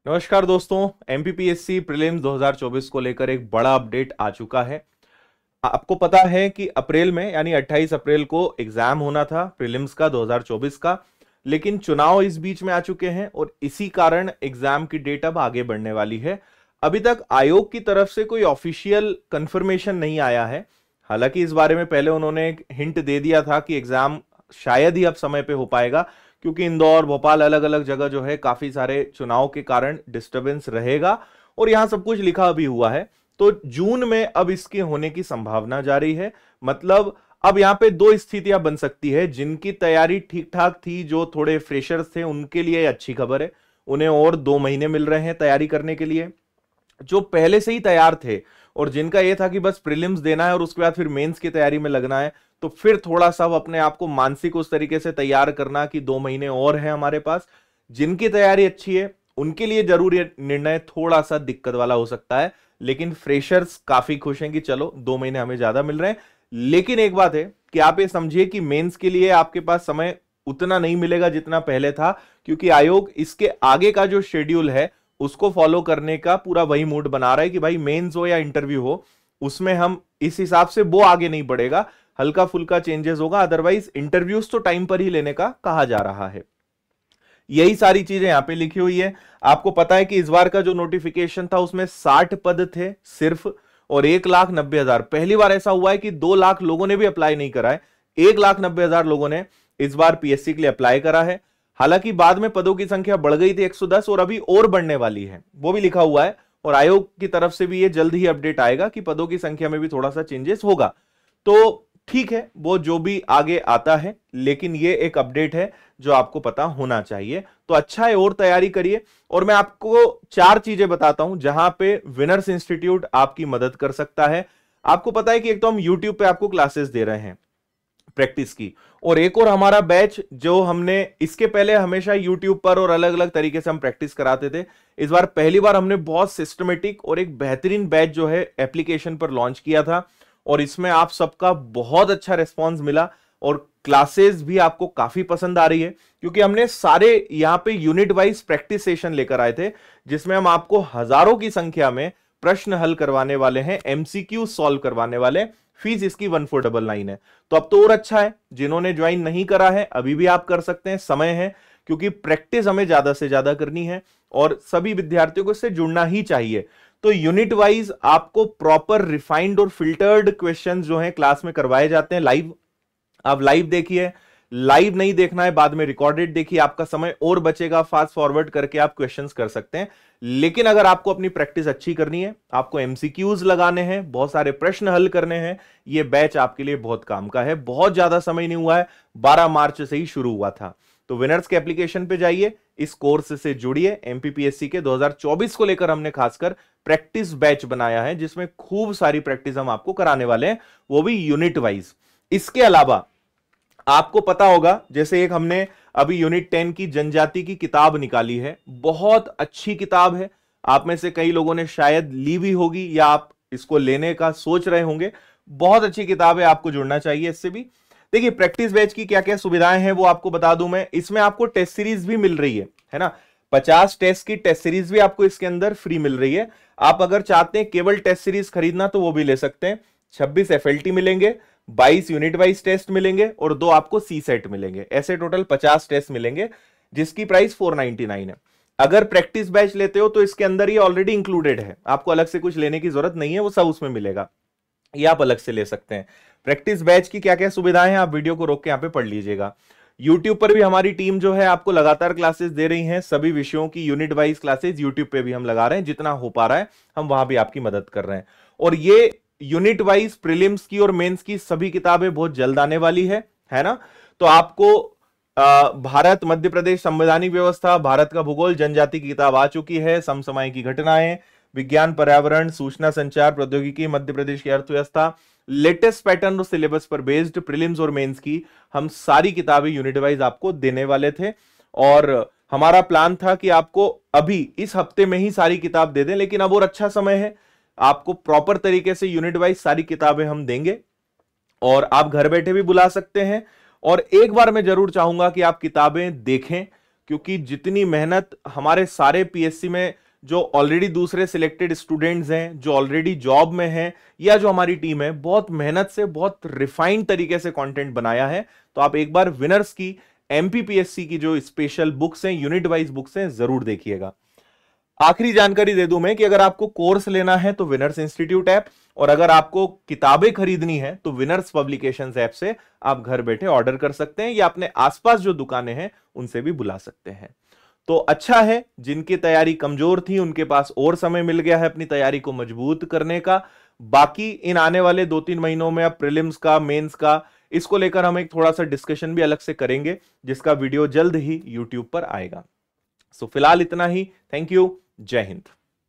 नमस्कार दोस्तों, MPPSC prelims 2024 को लेकर एक बड़ा अपडेट आ चुका है। आपको पता है कि अप्रैल में यानी 28 अप्रैल को एग्जाम होना था प्रीलिम्स का 2024 का, लेकिन चुनाव इस बीच में आ चुके हैं और इसी कारण एग्जाम की डेट अब आगे बढ़ने वाली है। अभी तक आयोग की तरफ से कोई ऑफिशियल कंफर्मेशन नहीं आया है। हालांकि इस बारे में पहले उन्होंने एक हिंट दे दिया था कि एग्जाम शायद ही अब समय पे हो पाएगा, क्योंकि इंदौर भोपाल अलग अलग जगह जो है काफी सारे चुनाव के कारण डिस्टरबेंस रहेगा और यहां सब कुछ लिखा भी हुआ है। तो जून में अब इसके होने की संभावना जारी है। मतलब अब यहां पे दो स्थितियां बन सकती है। जिनकी तैयारी ठीक ठाक थी, जो थोड़े फ्रेशर्स थे, उनके लिए अच्छी खबर है, उन्हें और 2 महीने मिल रहे हैं तैयारी करने के लिए। जो पहले से ही तैयार थे और जिनका यह था कि बस प्रीलिम्स देना है और उसके बाद फिर मेंस की तैयारी में लगना है, तो फिर थोड़ा सा अपने आप को मानसिक उस तरीके से तैयार करना कि 2 महीने और है हमारे पास। जिनकी तैयारी अच्छी है उनके लिए जरूर ये निर्णय थोड़ा सा दिक्कत वाला हो सकता है, लेकिन फ्रेशर्स काफी खुश हैं कि चलो 2 महीने हमें ज्यादा मिल रहे हैं। लेकिन एक बात है कि आप ये समझिए कि मेंस के लिए आपके पास समय उतना नहीं मिलेगा जितना पहले था, क्योंकि आयोग इसके आगे का जो शेड्यूल है उसको फॉलो करने का पूरा वही मूड बना रहा है कि भाई मेंस हो या इंटरव्यू हो, उसमें हम इस हिसाब से वो आगे नहीं बढ़ेगा, हल्का फुल्का चेंजेस होगा। अदरवाइज इंटरव्यूज तो टाइम पर ही लेने का कहा जा रहा है। यही सारी चीजें यहां पे लिखी हुई है। आपको पता है कि इस बार का जो नोटिफिकेशन था उसमें 60 पद थे सिर्फ, और 1,90,000। पहली बार ऐसा हुआ है कि 2 लाख लोगों ने भी अप्लाई नहीं करा है। 1,90,000 लोगों ने इस बार पीएससी के लिए अप्लाई करा है। हालांकि बाद में पदों की संख्या बढ़ गई थी 110 और अभी और बढ़ने वाली है, वो भी लिखा हुआ है। और आयोग की तरफ से भी ये जल्द ही अपडेट आएगा कि पदों की संख्या में भी थोड़ा सा चेंजेस होगा। तो ठीक है, वो जो भी आगे आता है, लेकिन ये एक अपडेट है जो आपको पता होना चाहिए। तो अच्छा है, और तैयारी करिए। और मैं आपको 4 चीजें बताता हूं जहां पे विनर्स इंस्टीट्यूट आपकी मदद कर सकता है। आपको पता है कि एक तो हम यूट्यूब पे आपको क्लासेस दे रहे हैं प्रैक्टिस की, और एक और हमारा बैच जो हमने इसके पहले हमेशा यूट्यूब पर और अलग अलग तरीके से हम प्रैक्टिस कराते थे। इस बार पहली बार हमने बहुत सिस्टमेटिक और एक बेहतरीन बैच जो है एप्लीकेशन पर लॉन्च किया था, और इसमें आप सबका बहुत अच्छा रिस्पॉन्स मिला और क्लासेस भी आपको काफी पसंद आ रही है, क्योंकि हमने सारे यहां पे यूनिट वाइज प्रैक्टिस सेशन लेकर आए थे, जिसमें हम आपको हजारों की संख्या में प्रश्न हल करवाने वाले हैं, एमसीक्यू सॉल्व करवाने वाले हैं। फीस इसकी 1499 है। तो अब तो और अच्छा है, जिन्होंने ज्वाइन नहीं करा है अभी भी आप कर सकते हैं, समय है, क्योंकि प्रैक्टिस हमें ज्यादा से ज्यादा करनी है और सभी विद्यार्थियों को इससे जुड़ना ही चाहिए। तो यूनिट वाइज आपको प्रॉपर रिफाइंड और फिल्टर्ड क्वेश्चंस जो हैं क्लास में करवाए जाते हैं लाइव। आप लाइव देखिए, लाइव नहीं देखना है बाद में रिकॉर्डेड देखिए, आपका समय और बचेगा, फास्ट फॉरवर्ड करके आप क्वेश्चंस कर सकते हैं। लेकिन अगर आपको अपनी प्रैक्टिस अच्छी करनी है, आपको एमसीक्यूज लगाने हैं, बहुत सारे प्रश्न हल करने हैं, ये बैच आपके लिए बहुत काम का है। बहुत ज्यादा समय नहीं हुआ है, 12 मार्च से ही शुरू हुआ था। तो विनर्स के एप्लीकेशन पे जाइए, इस कोर्स से जुड़िए। एमपीपीएससी के 2024 को लेकर हमने खासकर प्रैक्टिस बैच बनाया है, जिसमें खूब सारी प्रैक्टिस हम आपको कराने वाले हैं, वो भी यूनिट वाइज। इसके अलावा आपको पता होगा, जैसे एक हमने अभी यूनिट 10 की जनजाति की किताब निकाली है, बहुत अच्छी किताब है। आप में से कई लोगों ने शायद ली भी होगी या आप इसको लेने का सोच रहे होंगे। बहुत अच्छी किताब है, आपको जुड़ना चाहिए इससे भी। देखिए, प्रैक्टिस बैच की क्या क्या सुविधाएं हैं वो आपको बता दूं मैं। इसमें आपको टेस्ट सीरीज भी मिल रही है ना। 50 टेस्ट की टेस्ट सीरीज भी आपको इसके अंदर फ्री मिल रही है। आप अगर चाहते हैं केवल टेस्ट सीरीज खरीदना तो वो भी ले सकते हैं। 26 एफएलटी मिलेंगे, 22 यूनिट वाइज टेस्ट मिलेंगे और 2 आपको सी सेट मिलेंगे। ऐसे टोटल 50 टेस्ट मिलेंगे, जिसकी प्राइस 499 है। अगर प्रैक्टिस बैच लेते हो तो इसके अंदर ये ऑलरेडी इंक्लूडेड है, आपको अलग से कुछ लेने की जरूरत नहीं है, वो सब उसमें मिलेगा, ये आप अलग से ले सकते हैं। प्रैक्टिस बैच की क्या क्या सुविधाएं हैं आप वीडियो को रोक के यहां पे पढ़ लीजिएगा। यूट्यूब पर भी हमारी टीम जो है आपको लगातार क्लासेस दे रही है, सभी विषयों की यूनिट वाइज क्लासेस यूट्यूब पे भी हम लगा रहे हैं, जितना हो पा रहा है हम वहां भी आपकी मदद कर रहे हैं। और ये यूनिट वाइज प्रीलिम्स की और मेंस की सभी किताबें बहुत जल्द आने वाली है ना। तो आपको भारत मध्य प्रदेश संवैधानिक व्यवस्था, भारत का भूगोल, जनजाति की किताब आ चुकी है, समसामयिक की घटनाएं, विज्ञान पर्यावरण, सूचना संचार प्रौद्योगिकी, मध्य प्रदेश की अर्थव्यवस्था, लेटेस्ट पैटर्न और सिलेबस पर बेस्ड प्रीलिम्स और मेंस की हम सारी किताबें यूनिट वाइज आपको देने वाले थे। और हमारा प्लान था कि आपको अभी इस हफ्ते में ही सारी किताब दे दें, लेकिन अब और अच्छा समय है, आपको प्रॉपर तरीके से यूनिट वाइज सारी किताबें हम देंगे और आप घर बैठे भी बुला सकते हैं। और एक बार मैं जरूर चाहूंगा कि आप किताबें देखें, क्योंकि जितनी मेहनत हमारे सारे पीएससी में जो ऑलरेडी दूसरे सिलेक्टेड स्टूडेंट्स हैं, जो ऑलरेडी जॉब में हैं, या जो हमारी टीम है, बहुत मेहनत से बहुत रिफाइंड तरीके से कंटेंट बनाया है। तो आप एक बार विनर्स की एमपीपीएससी की जो स्पेशल बुक्स हैं, यूनिट वाइज बुक्स हैं, जरूर देखिएगा। आखिरी जानकारी दे दूं मैं कि अगर आपको कोर्स लेना है तो विनर्स इंस्टीट्यूट ऐप, और अगर आपको किताबें खरीदनी है तो विनर्स पब्लिकेशंस ऐप से आप घर बैठे ऑर्डर कर सकते हैं, या अपने आसपास जो दुकानें हैं उनसे भी बुला सकते हैं। तो अच्छा है, जिनकी तैयारी कमजोर थी उनके पास और समय मिल गया है अपनी तैयारी को मजबूत करने का। बाकी इन आने वाले 2-3 महीनों में अब प्रीलिम्स का, मेंस का, इसको लेकर हम एक थोड़ा सा डिस्कशन भी अलग से करेंगे, जिसका वीडियो जल्द ही यूट्यूब पर आएगा। सो फिलहाल इतना ही। Thank you. जय हिंद।